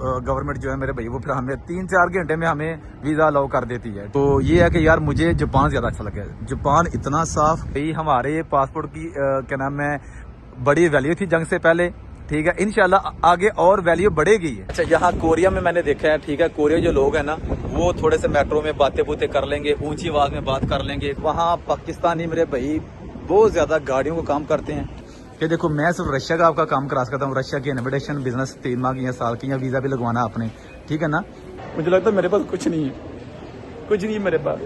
Government जो है मेरे भाई वो फिर हमें 3-4 घंटे में हमें वीज़ा अलाउ कर देती है। तो ये है कि यार मुझे जापान ज़्यादा अच्छा लगा। जापान इतना साफ, भाई हमारे पासपोर्ट की क्या नाम है बड़ी वैल्यू थी जंग से पहले, ठीक है। इंशाल्लाह आगे और वैल्यू बढ़ेगी। अच्छा, यहाँ कोरिया में मैंने देखा है, ठीक है, कोरिया जो लोग हैं ना वो थोड़े से मेट्रो में बातें बूतें कर लेंगे, ऊंची आवाज में बात कर लेंगे। वहाँ पाकिस्तानी मेरे भाई बहुत ज्यादा गाड़ियों को काम करते हैं कि देखो मैं सिर्फ रशिया का आपका काम करा सकता हूँ, रशिया की इन्विटेशन बिजनेस 3 माह की या साल की या वीजा भी लगवाना आपने, ठीक है ना। मुझे लगता है मेरे पास कुछ नहीं है, कुछ नहीं है मेरे पास।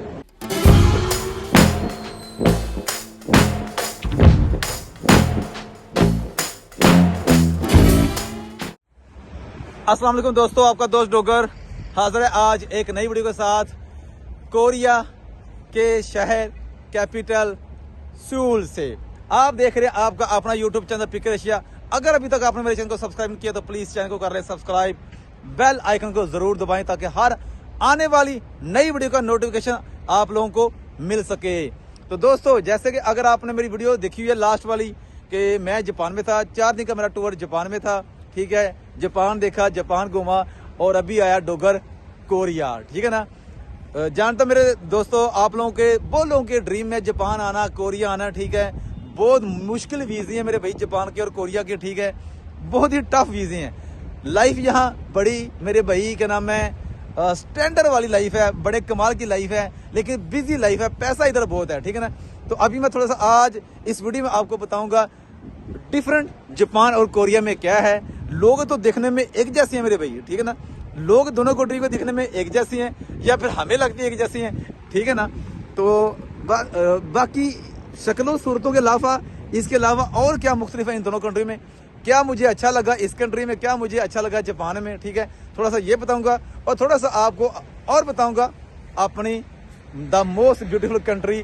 अस्सलाम वालेकुम दोस्तों, आपका दोस्त डोगर हाजिर है आज एक नई वीडियो के साथ कोरिया के शहर कैपिटल सियोल से। आप देख रहे हैं आपका अपना यूट्यूब चैनल पीके रशिया। अगर अभी तक आपने मेरे चैनल को सब्सक्राइब नहीं किया तो प्लीज चैनल को कर ले सब्सक्राइब, बेल आइकन को जरूर दबाएं ताकि हर आने वाली नई वीडियो का नोटिफिकेशन आप लोगों को मिल सके। तो दोस्तों, जैसे कि अगर आपने मेरी वीडियो देखी हुई है लास्ट वाली कि मैं जापान में था, 4 दिन का मेरा टूर जापान में था, ठीक है। जापान देखा, जापान घूमा और अभी आया डोगर कोरिया, ठीक है ना। जानता मेरे दोस्तों, आप लोगों के बहुत लोगों के ड्रीम में जापान आना, कोरिया आना, ठीक है। बहुत मुश्किल वीजे हैं मेरे भाई जापान के और कोरिया के, ठीक है। बहुत ही टफ वीजे हैं। लाइफ यहाँ बड़ी मेरे भाई क्या नाम है स्टैंडर्ड वाली लाइफ है, बड़े कमाल की लाइफ है, लेकिन बिजी लाइफ है, पैसा इधर बहुत है, ठीक है ना। तो अभी मैं थोड़ा सा आज इस वीडियो में आपको बताऊंगा डिफरेंट जापान और कोरिया में क्या है। लोग तो देखने में एक जैसे हैं मेरे भाई, ठीक है ना। लोग दोनों कंट्री को देखने में एक जैसी हैं या फिर हमें लगती है एक जैसी हैं, ठीक है ना। तो बाकी शक्लों सूरतों के अलावा इसके अलावा और क्या मुख्तलिफ है इन दोनों कंट्री में, क्या मुझे अच्छा लगा इस कंट्री में, क्या मुझे अच्छा लगा जापान में, ठीक है। थोड़ा सा ये बताऊंगा और थोड़ा सा आपको और बताऊंगा अपनी द मोस्ट ब्यूटीफुल कंट्री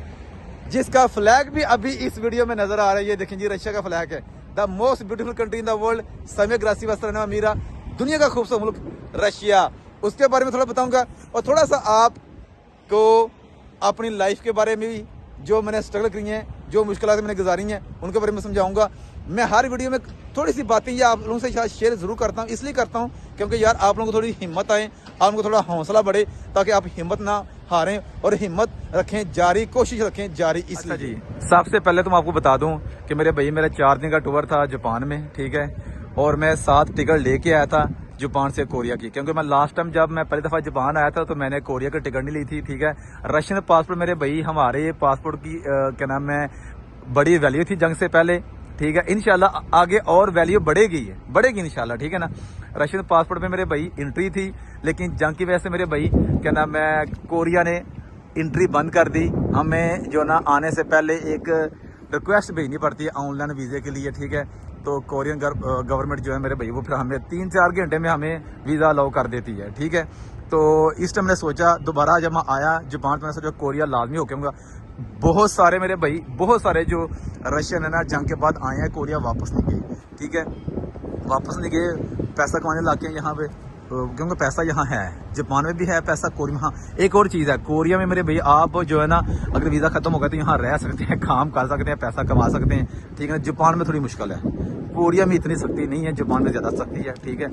जिसका फ्लैग भी अभी इस वीडियो में नजर आ रहा है। ये देखें जी, रशिया का फ्लैग है। The most beautiful country in the world, समय ग्रासी वस्त्र मीरा, दुनिया का खूबसूरत मुल्क रशिया, उसके बारे में थोड़ा बताऊंगा और थोड़ा सा आपको अपनी लाइफ के बारे में भी जो मैंने स्ट्रगल करी हैं, जो मुश्किलात मैंने गुजारी हैं, उनके बारे में समझाऊंगा। मैं हर वीडियो में थोड़ी सी बातें ये आप लोगों से शायद शेयर जरूर करता हूँ, इसलिए करता हूँ क्योंकि यार आप लोगों को थोड़ी हिम्मत आए, आप लोगों को थोड़ा हौसला बढ़े ताकि आप हिम्मत ना हारें और हिम्मत रखें जारी, कोशिश रखें जारी। इसलिए जी सबसे पहले तो मैं आपको बता दूं कि मेरे भाई मेरा 4 दिन का टूर था जापान में, ठीक है। और मैं 7 टिकट लेके आया था जापान से कोरिया की, क्योंकि मैं लास्ट टाइम जब मैं पहली दफ़ा जापान आया था तो मैंने कोरिया की टिकट नहीं ली थी, ठीक है। रशियन पासपोर्ट मेरे भाई हमारे पासपोर्ट की क्या नाम है बड़ी वैल्यू थी जंग से पहले, ठीक है। इंशाल्लाह आगे और वैल्यू बढ़ेगी इंशाल्लाह, ठीक है ना। रशियन पासपोर्ट में मेरे भाई एंट्री थी, लेकिन जंग की वजह से मेरे भाई क्या नाम है कोरिया ने एंट्री बंद कर दी। हमें जो ना आने से पहले एक रिक्वेस्ट भेजनी पड़ती है ऑनलाइन वीज़े के लिए, ठीक है। तो कोरियन गवर्नमेंट जो है मेरे भाई वो फिर हमें 3-4 घंटे में हमें वीज़ा अलाउ कर देती है, ठीक है। तो इस टाइम मैंने सोचा दोबारा जब मैं आया जापान तो मैं सोचा कोरिया लाजमी होके आऊँगा। बहुत सारे मेरे भाई बहुत सारे जो रशियन है ना जंग के बाद आए हैं कोरिया वापस नहीं गए, ठीक है। वापस नहीं गए, पैसा कमाने लग गए यहाँ पे, क्योंकि पैसा यहाँ है, जापान में भी है पैसा, कोरिया में। हाँ, एक और चीज़ है कोरिया में मेरे भाई आप जो है ना अगर वीज़ा ख़त्म हो गया तो यहाँ रह सकते हैं, काम कर सकते हैं, पैसा कमा सकते हैं, ठीक है। जापान में थोड़ी मुश्किल है, कोरिया में इतनी सख्ती नहीं है, जापान में ज़्यादा सख्ती है, ठीक है।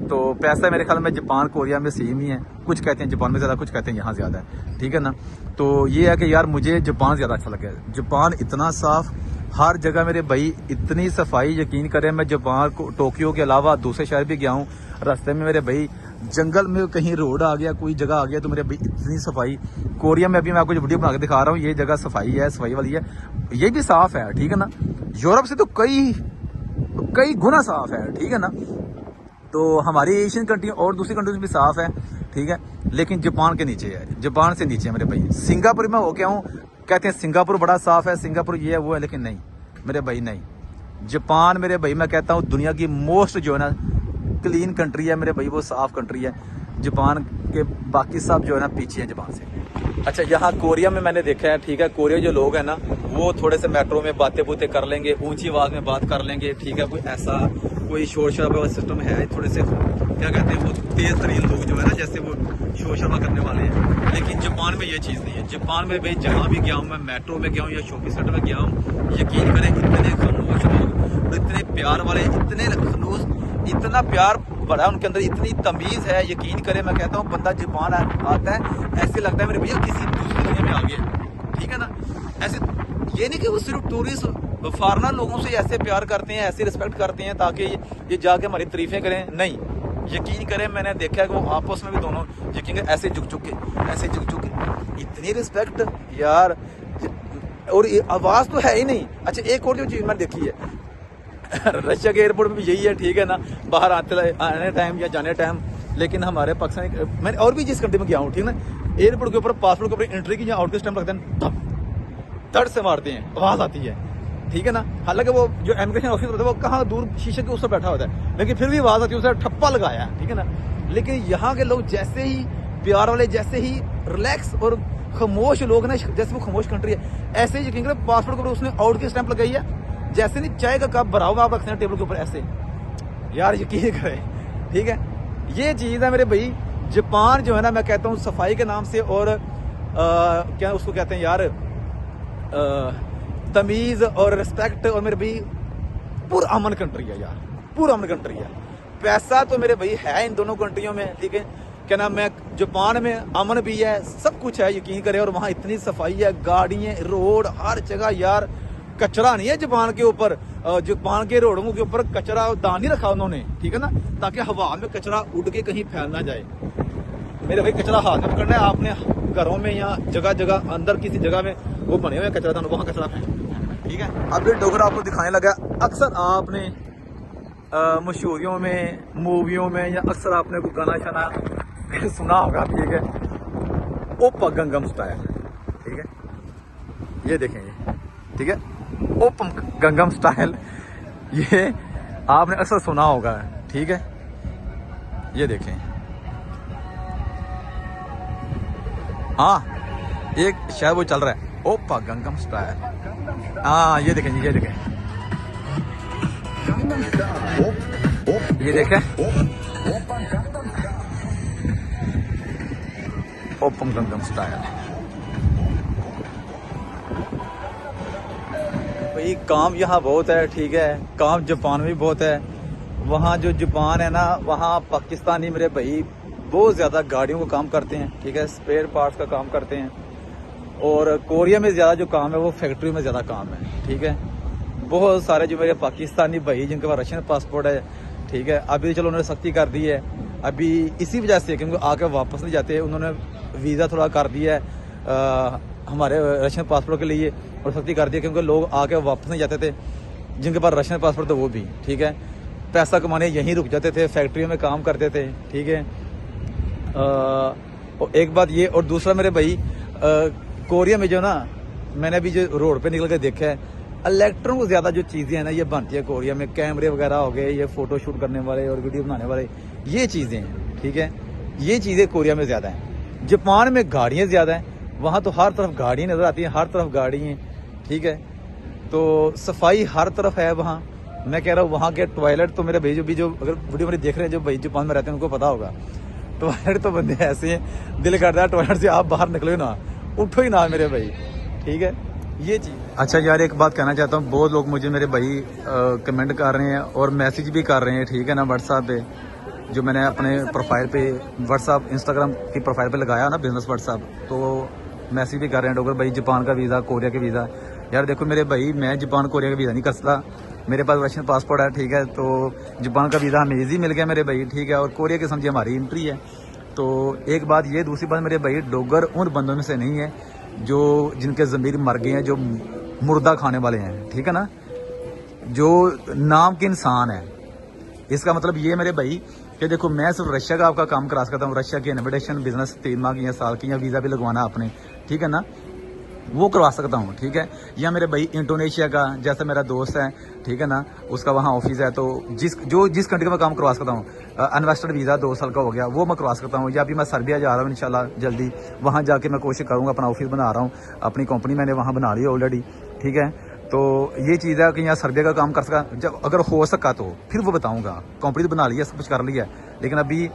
तो पैसा मेरे ख्याल में जापान कोरिया में सेम ही है, कुछ कहते हैं जापान में ज़्यादा, कुछ कहते हैं यहाँ ज़्यादा है, ठीक है ना। तो ये है कि यार मुझे जापान ज़्यादा अच्छा लगा। जापान इतना साफ़, हर जगह मेरे भाई इतनी सफाई, यकीन करें मैं जापान को टोक्यो के अलावा दूसरे शहर भी गया हूँ, रास्ते में मेरे भाई जंगल में कहीं रोड आ गया, कोई जगह आ गया तो मेरे भाई इतनी सफाई। कोरिया में अभी मैं आपको जो वीडियो बना के दिखा रहा हूँ ये जगह सफाई है, सफाई वाली है, ये भी साफ है, ठीक है ना। यूरोप से तो कई गुना साफ है, ठीक है ना। तो हमारी एशियन कंट्री और दूसरी कंट्रीज भी साफ है, ठीक है, लेकिन जापान के नीचे है, जापान से नीचे है मेरे भाई। सिंगापुर में हो गया हूँ, कहते हैं सिंगापुर बड़ा साफ है, सिंगापुर ये है वो है, लेकिन नहीं मेरे भाई, नहीं। जापान मेरे भाई मैं कहता हूँ दुनिया की मोस्ट जो है ना क्लीन कंट्री है मेरे भाई, वो साफ कंट्री है। जापान के बाकी सब जो है ना पीछे हैं जापान से। अच्छा, यहाँ कोरिया में मैंने देखा है, ठीक है, कोरिया जो लोग हैं ना वो थोड़े से मेट्रो में बातें बूतें कर लेंगे, ऊंची आवाज में बात कर लेंगे, ठीक है। कोई शोर शराबे वाला सिस्टम है, थोड़े से क्या कहते हैं वो तेज तरीन लोग जो है ना जैसे वो शोर शराबा करने वाले हैं। लेकिन जापान में ये चीज़ नहीं है। जापान में भाई जहाँ भी गया हूँ मैं, मेट्रो में गया हूँ या शॉपिंग सेंटर में गया हूँ, यकीन करें इतने खामोश लोग, इतने प्यार वाले, इतने खलूस, इतना प्यार बड़ा उनके अंदर इतनी तमीज़ है, यकीन करें मैं कहता हूँ बंदा जापान आता है ऐसे लगता है मेरे भैया किसी दूसरी दुनिया में आ गया, ठीक है ना। ऐसे ये नहीं कि वो सिर्फ टूरिस्ट फॉरेनर लोगों से ऐसे प्यार करते हैं, ऐसे रिस्पेक्ट करते हैं ताकि ये जाके हमारी तारीफें करें, नहीं, यकीन करें मैंने देखा है कि वो आपस में भी दोनों यकीन करें ऐसे झुक के इतनी रिस्पेक्ट यार, और आवाज़ तो है ही नहीं। अच्छा एक और जो चीज़ मैंने देखी है रशिया के एयरपोर्ट में भी यही है, ठीक है ना, बाहर आने टाइम या जाने टाइम, लेकिन हमारे पाकिस्तान मैंने और भी जिस कंट्री में गया हूँ, ठीक है ना, एयरपोर्ट के ऊपर पासपोर्ट के ऊपर एंट्री की या आउट के स्टैम्प रखते हैं, तड़ से मारते हैं, आवाज़ आती है, ठीक है ना। हालांकि वो जो इमिग्रेशन ऑफिसर होता है वो कहाँ दूर शीशे के उस पर बैठा होता है, लेकिन फिर भी आवाज़ आती है, उसे ठप्पा लगाया है, ठीक है ना। लेकिन यहाँ के लोग जैसे ही प्यार वाले, जैसे ही रिलैक्स और खामोश लोग ना, जैसे वो खामोश कंट्री है, ऐसे ही यकीन करें पासपोर्ट के ऊपर उसने आउट की स्टैंप लगाई है, जैसे नहीं चाय का कप भरा हुआ आप रखते हैं टेबल के ऊपर ऐसे, यार यकीन करें, ठीक है। ये चीज़ है मेरे भाई, जापान जो है ना मैं कहता हूँ सफाई के नाम से और क्या उसको कहते हैं यार, तमीज़ और रिस्पेक्ट, और मेरे भाई पूरा अमन कंट्री है यार, पूरा अमन कंट्री है। पैसा तो मेरे भाई है इन दोनों कंट्रियों में, ठीक है, क्या नाम है, जापान में अमन भी है, सब कुछ है यकीन करें, और वहाँ इतनी सफाई है, गाड़ियाँ, रोड, हर जगह यार, कचरा नहीं है जापान के ऊपर, जापान के रोडों के ऊपर कचरा दान नहीं रखा उन्होंने, ठीक है ना, ताकि हवा में कचरा उड़ के कहीं फैल ना जाए। मेरे भाई कचरा हाथ में पकड़ना है आपने, घरों में या जगह जगह अंदर किसी जगह में वो बने हुए कचरा दान, वहाँ कचरा फेंक, ठीक है। अब ये डोगरा आपको दिखाने लगा, अक्सर आपने मशहूरियों में, मूवियों में, या अक्सर आपने कोई गाना शाना सुना होगा, ठीक है, ओपा गंगम स्टाइल, ठीक है, ये देखें ये, ठीक है, ओपम गंगम स्टाइल, ये आपने अक्सर सुना होगा, ठीक है, ये देखें, हाँ एक शायद वो चल रहा है ओपा गंगम स्टाइल, हाँ ये देखें, ये देखें, ये देखें ओपम गंगम स्टाइल। भाई काम यहाँ बहुत है, ठीक है, काम जापान में भी बहुत है। वहाँ जो जापान है ना, वहाँ पाकिस्तानी मेरे भाई बहुत ज़्यादा गाड़ियों का काम करते हैं, ठीक है, स्पेयर पार्ट्स का काम करते हैं, और कोरिया में ज़्यादा जो काम है वो फैक्ट्री में ज़्यादा काम है, ठीक है। बहुत सारे जो मेरे पाकिस्तानी भाई जिनके पास रशियन पासपोर्ट है, ठीक है, अभी चलो उन्होंने सख्ती कर दी है, अभी इसी वजह से क्योंकि आके वापस नहीं जाते, उन्होंने वीज़ा थोड़ा कर दिया है हमारे रशियन पासपोर्ट के लिए, और सख्ती कर दी है क्योंकि लोग आके वापस नहीं जाते थे जिनके पास रशियन पासपोर्ट थे, वो भी, ठीक है, पैसा कमाने यहीं रुक जाते थे, फैक्ट्रियों में काम करते थे, ठीक है। और एक बात ये, और दूसरा मेरे भाई कोरिया में जो ना, मैंने अभी जो रोड पे निकल के देखा है, इलेक्ट्रॉन को ज़्यादा जो चीज़ें हैं ना ये बनती है कोरिया में, कैमरे वगैरह हो गए, ये फ़ोटो शूट करने वाले और वीडियो बनाने वाले, ये चीज़ें हैं, ठीक है, ये चीज़ें कोरिया में ज़्यादा हैं। जापान में गाड़ियाँ ज़्यादा हैं, वहाँ तो हर तरफ गाड़ियाँ नज़र आती हैं, हर तरफ गाड़ी हैं, ठीक है, तो सफाई हर तरफ है वहाँ। मैं कह रहा हूँ वहाँ के टॉयलेट तो मेरे भाई जो अगर वीडियो मेरे देख रहे हैं, जो भाई जापान में रहते हैं उनको पता होगा, टॉयलेट तो बंदे ऐसे हैं, दिल करता है टॉयलेट से आप बाहर निकलो ना, उठो ही ना मेरे भाई, ठीक है, ये चीज़। अच्छा यार एक बात कहना चाहता हूँ, बहुत लोग मुझे मेरे भाई कमेंट कर रहे हैं और मैसेज भी कर रहे हैं, ठीक है ना, व्हाट्सएप पे, जो मैंने अपने प्रोफाइल पे व्हाट्सएप इंस्टाग्राम की प्रोफाइल पे लगाया ना बिजनेस व्हाट्सएप, तो मैसेज भी कर रहे हैं डॉक्टर भाई जापान का वीज़ा, कोरिया का वीज़ा। यार देखो मेरे भाई, मैं जापान कोरिया का वीज़ा नहीं कर सकता, मेरे पास रशियन पासपोर्ट है, ठीक है, तो जापान का वीज़ा हमें ईजी मिल गया मेरे भाई, ठीक है, और कोरिया की समझिए हमारी एंट्री है। तो एक बात ये, दूसरी बात मेरे भाई, डोगर उन बंदों में से नहीं है जो जिनके ज़मीर मर गए हैं, जो मुर्दा खाने वाले हैं, ठीक है ना, जो नाम के इंसान है। इसका मतलब ये मेरे भाई कि देखो मैं सिर्फ रशिया का आपका काम करा सकता हूँ, रशिया की इन्विटेशन बिजनेस 3 माह की या साल की, या वीज़ा भी लगवाना आपने, ठीक है ना, वो करवा सकता हूँ, ठीक है। या मेरे भाई इंडोनेशिया का, जैसा मेरा दोस्त है, ठीक है ना, उसका वहाँ ऑफिस है, तो जिस कंट्री का मैं काम करवा सकता हूँ, इन्वेस्टर वीज़ा 2 साल का हो गया, वो मैं करवा सकता हूँ। या अभी मैं सर्बिया जा रहा हूँ इंशाल्लाह जल्दी, वहाँ जाके मैं कोशिश करूँगा, अपना ऑफिस बना रहा हूँ, अपनी कंपनी मैंने वहाँ बना ली ऑलरेडी, ठीक है। तो ये चीज़ है कि यहाँ सर्बिया का काम कर सका, जब अगर हो सका तो फिर वो बताऊँगा। कंपनी तो बना लिया, सब कुछ कर लिया है, लेकिन अभी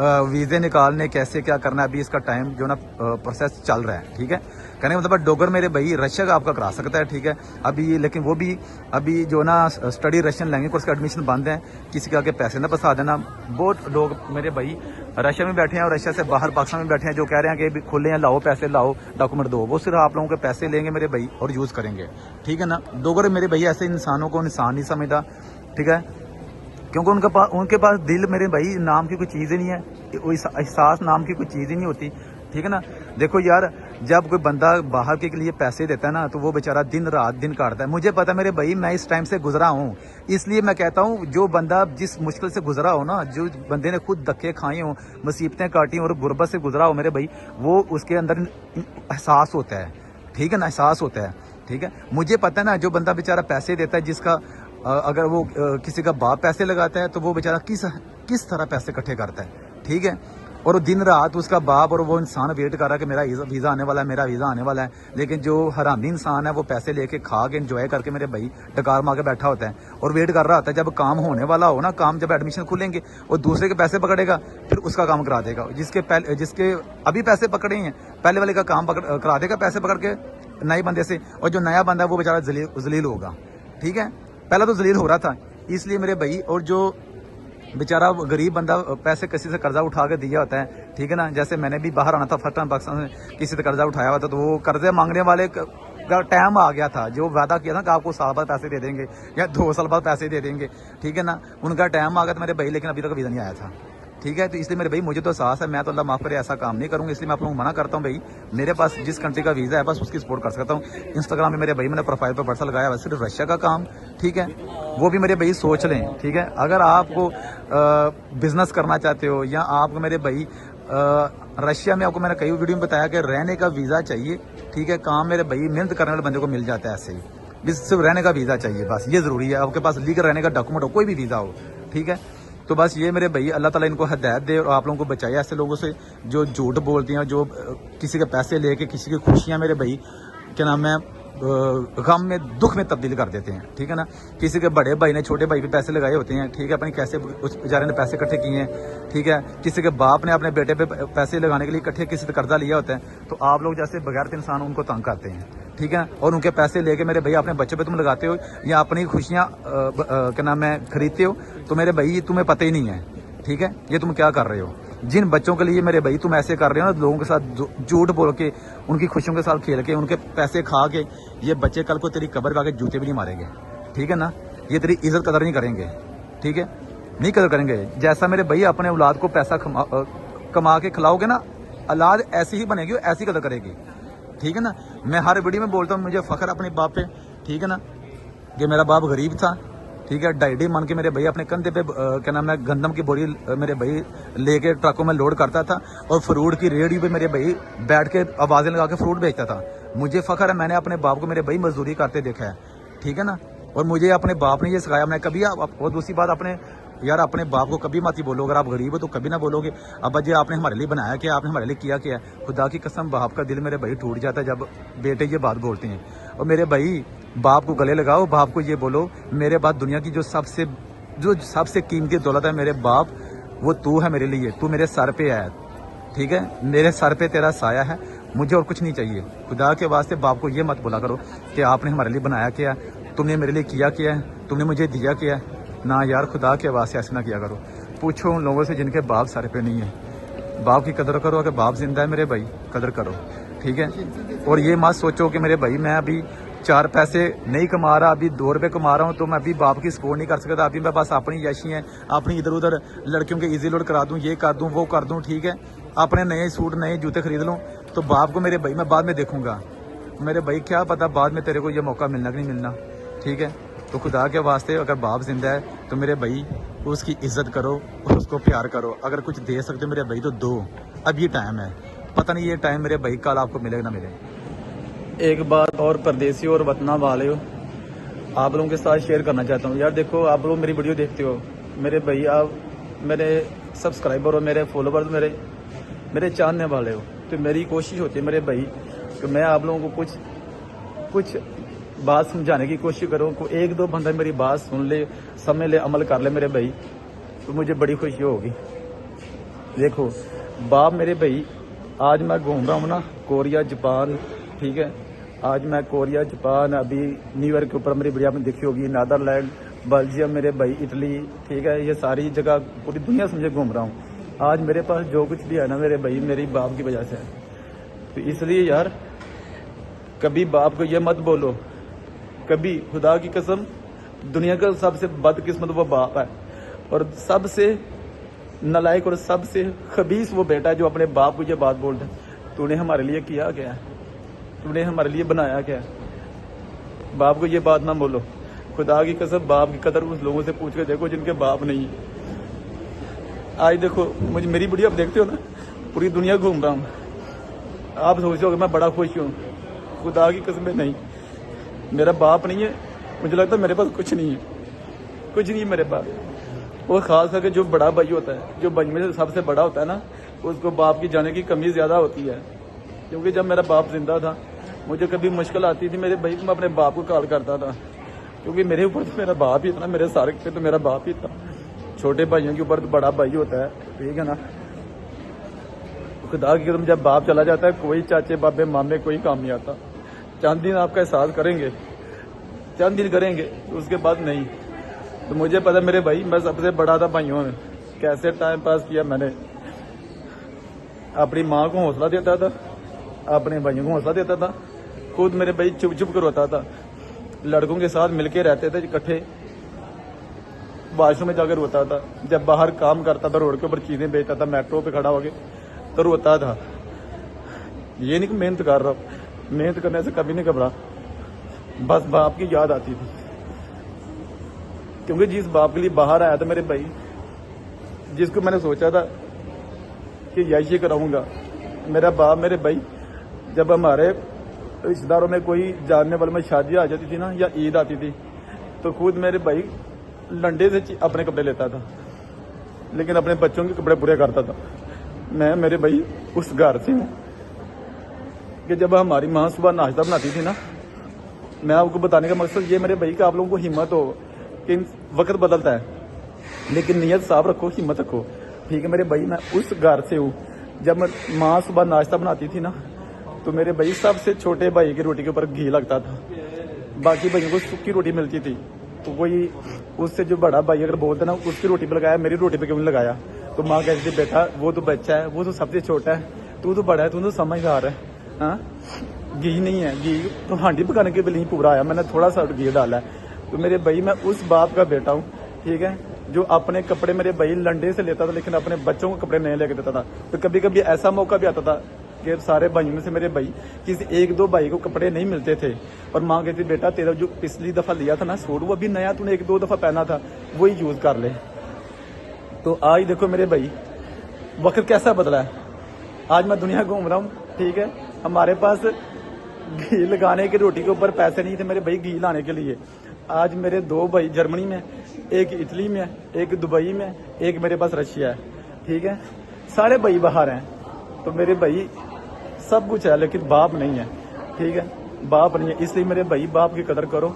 वीज़े निकालने कैसे क्या करना है, अभी इसका टाइम जो ना प्रोसेस चल रहा है, ठीक है। कहने का मतलब डोगर मेरे भाई रशिया का आपका करा सकता है, ठीक है। अभी लेकिन वो भी अभी जो ना स्टडी रशियन लैंग्वेज कोर्स का एडमिशन बंद है, किसी के आगे पैसे ना फंसा देना। बहुत लोग मेरे भाई रशिया में बैठे हैं और रशिया से बाहर पाकिस्तान में बैठे हैं जो कह रहे हैं कि खुले हैं, लाओ पैसे लाओ, डॉक्यूमेंट दो। वो सिर्फ आप लोगों के पैसे लेंगे मेरे भाई और यूज़ करेंगे, ठीक है ना। डोगर मेरे भाई ऐसे इंसानों को इंसान नहीं समझता, ठीक है, क्योंकि उनके पास दिल मेरे भाई नाम की कोई चीज़ ही नहीं है, एहसास नाम की कोई चीज़ ही नहीं होती, ठीक है ना। देखो यार, जब कोई बंदा बाहर के लिए पैसे देता है ना तो वो बेचारा दिन रात दिन काटता है। मुझे पता है मेरे भाई, मैं इस टाइम से गुजरा हूँ, इसलिए मैं कहता हूँ जो बंदा जिस मुश्किल से गुजरा हो ना, जो बंदे ने खुद धक्के खाए हों, मुसीबतें काटी और गुर्बत से गुजरा हो मेरे भाई, वो उसके अंदर एहसास होता है, ठीक है ना, एहसास होता है, ठीक है। मुझे पता है ना, जो बंदा बेचारा पैसे देता है, जिसका अगर वो किसी का बाप पैसे लगाता है तो वो बेचारा किस तरह पैसे इकट्ठे करता है, ठीक है। और वो दिन रात उसका बाप और वो इंसान वेट कर रहा है कि मेरा वीज़ा आने वाला है, मेरा वीज़ा आने वाला है। लेकिन जो हरामी इंसान है वो पैसे लेके खा के एंजॉय करके मेरे भाई डकार मार के बैठा होता है और वेट कर रहा होता है जब काम होने वाला हो ना, काम जब एडमिशन खुलेंगे और दूसरे के पैसे पकड़ेगा फिर उसका काम करा देगा। जिसके अभी पैसे पकड़े हैं पहले वाले का काम करा देगा पैसे पकड़ के नए बंदे से, और जो नया बंदा है वो बेचारा जलील होगा, ठीक है। पहला तो जलील हो रहा था, इसलिए मेरे भाई, और जो बेचारा गरीब बंदा पैसे किसी से कर्जा उठा के दिया होता है, ठीक है ना। जैसे मैंने भी बाहर आना था फर्स्ट टाइम पाकिस्तान से, किसी से कर्जा उठाया हुआ था तो वो कर्जे मांगने वाले का टाइम आ गया था, जो वादा किया था कि आपको साल बाद पैसे दे देंगे या 2 साल बाद पैसे दे देंगे, ठीक है ना। उनका टाइम आ गया था मेरे भाई, लेकिन अभी तक वीज़ा नहीं आया था, ठीक है। तो इसलिए मेरे भाई मुझे तो एहसास है, मैं तो अल्लाह माफ़ करे ऐसा काम नहीं करूँगा, इसलिए मैं आप लोगों को मना करता हूँ भाई। मेरे पास जिस कंट्री का वीज़ा है बस उसकी सपोर्ट कर सकता हूँ। इंस्टाग्राम में मेरे भाई मैंने प्रोफाइल पर पर्सा लगाया है सिर्फ रशिया का काम, ठीक है। वो भी मेरे भाई सोच लें, ठीक है। अगर आपको बिजनेस करना चाहते हो या आपको मेरे भाई रशिया में, आपको मैंने कई वीडियो में बताया कि रहने का वीज़ा चाहिए, ठीक है। काम मेरे भाई मेहनत करने वाले बंदे को मिल जाता है ऐसे ही, सिर्फ रहने का वीज़ा चाहिए बस, ये ज़रूरी है। आपके पास लीगल रहने का डॉक्यूमेंट हो, कोई भी वीज़ा हो, ठीक है। तो बस ये मेरे भाई, अल्लाह ताला इनको हिदायत दे और आप लोगों को बचाए ऐसे लोगों से जो झूठ बोलते हैं, जो किसी के पैसे लेके किसी की खुशियाँ मेरे भाई क्या नाम है गम में दुख में तब्दील कर देते हैं, ठीक है ना। किसी के बड़े भाई ने छोटे भाई पे पैसे लगाए होते हैं, ठीक है, अपनी कैसे उस बेचारे ने पैसे इकट्ठे किए हैं, ठीक है। किसी के बाप ने अपने बेटे पे पैसे लगाने के लिए इकट्ठे किसी से कर्जा लिया होता है, तो आप लोग जैसे बगैर इंसान उनको तंग करते हैं, ठीक है। और उनके पैसे लेके मेरे भाई अपने बच्चों पे तुम लगाते हो या अपनी खुशियाँ क्या नाम है खरीदते हो, तो मेरे भाई तुम्हें पता ही नहीं है, ठीक है, ये तुम क्या कर रहे हो। जिन बच्चों के लिए मेरे भाई तुम ऐसे कर रहे हो ना, लोगों के साथ झूठ बोल के, उनकी खुशियों के साथ खेल के, उनके पैसे खा के, ये बच्चे कल को तेरी कब्र पे आके जूते भी नहीं मारेंगे, ठीक है ना। ये तेरी इज्जत कदर नहीं करेंगे, ठीक है, नहीं कदर करेंगे। जैसा मेरे भाई अपने औलाद को पैसा कमा के खिलाओगे ना, औलाद ऐसी ही बनेगी, ऐसी कदर करेगी, ठीक है ना। मैं हर वीडियो में बोलता हूँ मुझे फख्र अपने बाप पे, ठीक है ना, कि मेरा बाप गरीब था, ठीक है। 2.5 मन के मेरे भाई अपने कंधे पे क्या नाम है गंदम की बोरी मेरे भाई लेके ट्रकों में लोड करता था और फ्रूट की रेहड़ी पे मेरे भाई बैठ के आवाज़ें लगा के फ्रूट बेचता था। मुझे फख्र है, मैंने अपने बाप को मेरे भाई मजदूरी करते देखा है, ठीक है ना। और मुझे अपने बाप ने ये सिखाया, मैं कभी और दूसरी बात अपने यार अपने बाप को कभी मत ही बोलो, अगर आप गरीब हो तो कभी ना बोलोगे अब जी आपने हमारे लिए बनाया क्या, आपने हमारे लिए किया क्या। खुदा की कसम बाप का दिल मेरे भाई टूट जाता है जब बेटे ये बात बोलते हैं। और मेरे भाई बाप को गले लगाओ, बाप को ये बोलो मेरे बाद दुनिया की जो सबसे कीमती दौलत है मेरे बाप, वो तू है मेरे लिए, तू मेरे सर पे है, ठीक है, मेरे सर पे तेरा साया है, मुझे और कुछ नहीं चाहिए। खुदा के वास्ते बाप को ये मत बोला करो कि आपने हमारे लिए बनाया क्या, तुमने मेरे लिए किया क्या है, तुमने मुझे दिया क्या है ना। यार खुदा के वास्ते ऐसे ना किया करो। पूछो उन लोगों से जिनके बाप सर पे नहीं है, बाप की कदर करो। अगर बाप जिंदा है मेरे भाई कदर करो, ठीक है। और ये मत सोचो कि मेरे भाई मैं अभी 4 पैसे नहीं कमा रहा, अभी 2 रुपये कमा रहा हूँ तो मैं अभी बाप की सपोर्ट नहीं कर सकता। अभी मैं बस अपनी यशी है, अपनी इधर उधर लड़कियों के ईजी लोड करा दूँ, ये कर दूँ वो कर दूँ, ठीक है, अपने नए सूट नए जूते खरीद लूँ, तो बाप को मेरे भाई मैं बाद में देखूंगा। मेरे भाई क्या पता बाद में तेरे को ये मौका मिलना कि नहीं मिलना, ठीक है। तो खुदा के वास्ते अगर बाप जिंदा है तो मेरे भाई उसकी इज्जत करो और उसको प्यार करो। अगर कुछ दे सकते हो मेरे भाई तो दो, अब ये टाइम है, पता नहीं ये टाइम मेरे भाई कल आपको मिलेगा ना मिले। एक बात और परदेसी और वतना वाले हो, आप लोगों के साथ शेयर करना चाहता हूँ। यार देखो आप लोग मेरी वीडियो देखते हो मेरे भाई, आप मेरे सब्सक्राइबर और मेरे फॉलोवर्स मेरे जानने वाले हो, तो मेरी कोशिश होती है मेरे भाई कि मैं आप लोगों को कुछ बात समझाने की कोशिश करूँ। को 1-2 बंदा मेरी बात सुन ले, समझ ले, अमल कर ले मेरे भाई, तो मुझे बड़ी खुशी होगी। देखो बाप मेरे भाई, आज मैं घूम रहा हूँ ना कोरिया, जापान, ठीक है। आज मैं कोरिया, जापान, अभी न्यू ईयर के ऊपर मेरी वीडियो आपने देखी होगी, नीदरलैंड, बेल्जियम, मेरे भाई इटली, ठीक है, ये सारी जगह पूरी दुनिया समझे घूम रहा हूँ। आज मेरे पास जो कुछ भी है ना मेरे भाई मेरी बाप की वजह से है। तो इसलिए यार कभी बाप को ये मत बोलो, कभी खुदा की कसम दुनिया का सबसे बदकिस्मत वो बाप है, और सबसे नालायक और सबसे खबीस वो बेटा है जो अपने बाप को ये बात बोलता है, तूने हमारे लिए किया क्या है, तूने हमारे लिए बनाया क्या है। बाप को ये बात ना बोलो। खुदा की कसम बाप की कदर उस लोगों से पूछ के देखो जिनके बाप नहीं है। आज देखो मुझे मेरी वीडियो आप देखते हो ना, पूरी दुनिया घूम रहा हूँ, आप सोचोगे मैं बड़ा खुश हूँ, खुदा की कसम नहीं, मेरा बाप नहीं है, मुझे लगता है मेरे पास कुछ नहीं है, कुछ नहीं है मेरे पास। वो खास करके जो बड़ा भाई होता है, जो भाई में से सबसे बड़ा होता है ना, उसको बाप की जाने की कमी ज़्यादा होती है। क्योंकि जब मेरा बाप जिंदा था, मुझे कभी मुश्किल आती थी मेरे भाई को मैं अपने बाप को कॉल करता था, क्योंकि मेरे ऊपर तो मेरा बाप ही था ना, मेरे सारे पे तो मेरा बाप ही था। छोटे भाइयों के ऊपर तो बड़ा भाई होता है, ठीक है ना। खुदा की कसम जब बाप चला जाता है, कोई चाचे बाबे मामे कोई काम नहीं आता। चंद दिन आपका एहसास करेंगे, चंद दिन करेंगे, उसके बाद नहीं। तो मुझे पता मेरे भाई मैं सबसे बड़ा था भाइयों में, कैसे टाइम पास किया मैंने। अपनी माँ को हौसला देता था, अपने भाइयों को हौसला देता था, खुद मेरे भाई चुप चुप कर रोता था, लड़कों के साथ मिलके रहते थे इकट्ठे, वाशरूम में जाकर रोता था। जब बाहर काम करता था, रोड के ऊपर चीजें बेचता था, मेट्रो पे खड़ा होके तो रोता था। ये नहीं कि मेहनत कर रहा हूं, मेहनत करने से कभी नहीं घबरा, बस बाप की याद आती थी। क्योंकि जिस बाप के लिए बाहर आया था मेरे भाई, जिसको मैंने सोचा था कि यही कराऊंगा, मेरा बाप मेरे भाई, जब हमारे रिश्तेदारों में कोई जानने वाले में शादी आ जाती थी ना, या ईद आती थी, तो खुद मेरे भाई लंडे से अपने कपड़े लेता था, लेकिन अपने बच्चों के कपड़े पूरे करता था। मैं मेरे भाई उस घर से हूँ कि जब हमारी माँ सुबह नाश्ता बनाती थी ना, मैं आपको बताने का मकसद ये मेरे भाई का आप लोगों को हिम्मत हो कि वक्त बदलता है, लेकिन नीयत साफ रखो, हिम्मत रखो, ठीक है मेरे भाई। मैं उस घर से हूँ, जब माँ सुबह नाश्ता बनाती थी ना, तो मेरे भाई सबसे छोटे भाई की रोटी के ऊपर घी लगता था, बाकी भाइयों को सूखी रोटी मिलती थी। तो कोई उससे जो बड़ा भाई अगर बोलता ना उसकी रोटी पे लगाया, मेरी रोटी पे क्यों नहीं लगाया, तो माँ कहती थी बेटा वो तो बच्चा है, वो तो सबसे छोटा है, तू तो बड़ा है, तू तो समझदार है। हाँ, घी नहीं है, घी तो हांडी पकाने के लिए नहीं पूरा आया, मैंने थोड़ा सा घी डाला है। तो मेरे भाई मैं उस बाप का बेटा हूँ, ठीक है, जो अपने कपड़े मेरे भाई लंडे से लेता था, लेकिन अपने बच्चों को कपड़े नहीं लेके देता था। तो कभी कभी ऐसा मौका भी आता था कि सारे भाइयों में से मेरे भाई किसी एक दो भाई को कपड़े नहीं मिलते थे, और माँ कहती बेटा तेरा जो पिछली दफा लिया था ना सूट, वो अभी नया तूने एक दो दफा पहना था, वही यूज कर ले। तो आज देखो मेरे भाई वक्त कैसा बदला है, आज मैं दुनिया घूम रहा हूँ, ठीक है। हमारे पास घी लगाने की रोटी के ऊपर पैसे नहीं थे मेरे भाई घी लाने के लिए। आज मेरे दो भाई जर्मनी में, एक इटली में, एक दुबई में, एक मेरे पास रशिया है, ठीक है, सारे भाई बाहर हैं। तो मेरे भाई सब कुछ है, लेकिन बाप नहीं है, ठीक है, बाप नहीं है। इसलिए मेरे भाई बाप की कदर करो,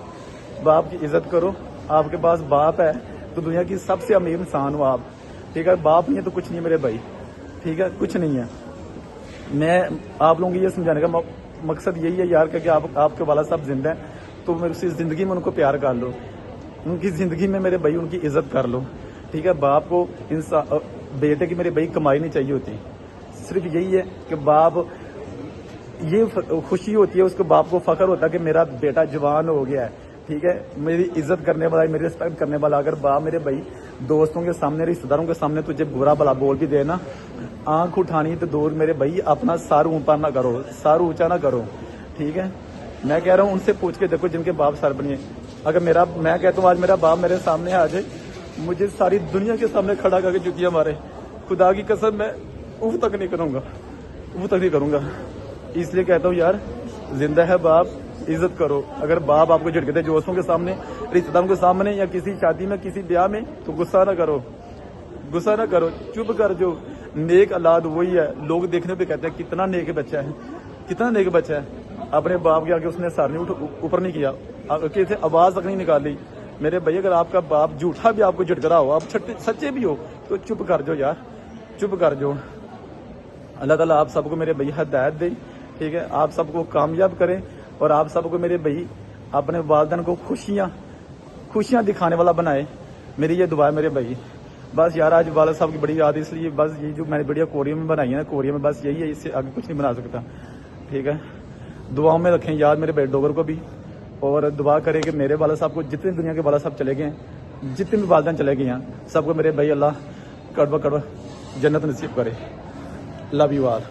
बाप की इज्जत करो। आपके पास बाप है तो दुनिया की सबसे अमीर इंसान हो आप, ठीक है। बाप नहीं है तो कुछ नहीं है मेरे भाई, ठीक है, कुछ नहीं है। मैं आप लोगों को ये समझाने का मकसद यही है यार कि आपके वाला साहब जिंदा है, तो मेरी उसी जिंदगी में उनको प्यार कर लो, उनकी जिंदगी में मेरे भाई उनकी इज्जत कर लो, ठीक है। बाप को इंसान बेटे की मेरे भाई कमाई नहीं चाहिए होती, सिर्फ यही है कि बाप ये खुशी होती है उसको, बाप को फख्र होता है कि मेरा बेटा जवान हो गया है, ठीक है, मेरी इज्जत करने वाला, मेरी रिस्पेक्ट करने वाला। अगर बाप मेरे भाई दोस्तों के सामने, रिश्तेदारों के सामने तुझे बुरा भला बोल भी देना, आंख उठानी तो दूर मेरे भाई, अपना सर ऊपर ना करो, सर ऊंचा ना करो, ठीक है। मैं कह रहा हूँ उनसे पूछ के देखो जिनके बाप सर बनिए। अगर मैं कहता हूँ आज मेरा बाप मेरे सामने आ जाए, मुझे सारी दुनिया के सामने खड़ा करके जुतियां मारे, खुदा की कसम मैं उफ तक नहीं करूंगा, वो तक नहीं करूंगा। इसलिए कहता हूँ यार जिंदा है बाप, इज्जत करो। अगर बाप आपको झटके दे दोस्तों के सामने, रिश्तेदारों के सामने, या किसी शादी में, किसी ब्याह में, तो गुस्सा ना करो, गुस्सा ना करो, चुप कर। जो नेक औलाद वही है, लोग देखने पे कहते हैं कितना नेक बच्चा है, कितना नेक बच्चा है। अपने बाप के आगे उसने सर नहीं ऊपर नहीं किया, किसी आवाज तक नहीं निकाली। मेरे भाई अगर आपका बाप झूठा भी आपको झटक रहा हो, आप सच्चे भी हो, तो चुप कर जाओ यार, चुप कर जाओ। अल्लाह ताला आप सबको मेरे भैया हिदायत दे, ठीक है, आप सबको कामयाब करें और आप सबको मेरे भाई अपने वालिदैन को खुशियाँ दिखाने वाला बनाए। मेरी ये दुआ है मेरे भाई। बस यार आज वालिद साहब की बड़ी याद है, इसलिए बस ये जो मैंने वीडियो कोरिया में बनाई है ना, कोरिया में बस यही है, इससे आगे कुछ नहीं बना सकता। ठीक है, दुआओं में रखें याद मेरे भाई डोगर को भी, और दुआ करें कि मेरे वालिद साहब को जितने दुनिया के वालिद साहब चले गए हैं, जितने भी वालिदैन चले गए हैं, सबको मेरे भाई अल्लाह कड़वा कड़वा जन्नत नसीब करे। Love you all.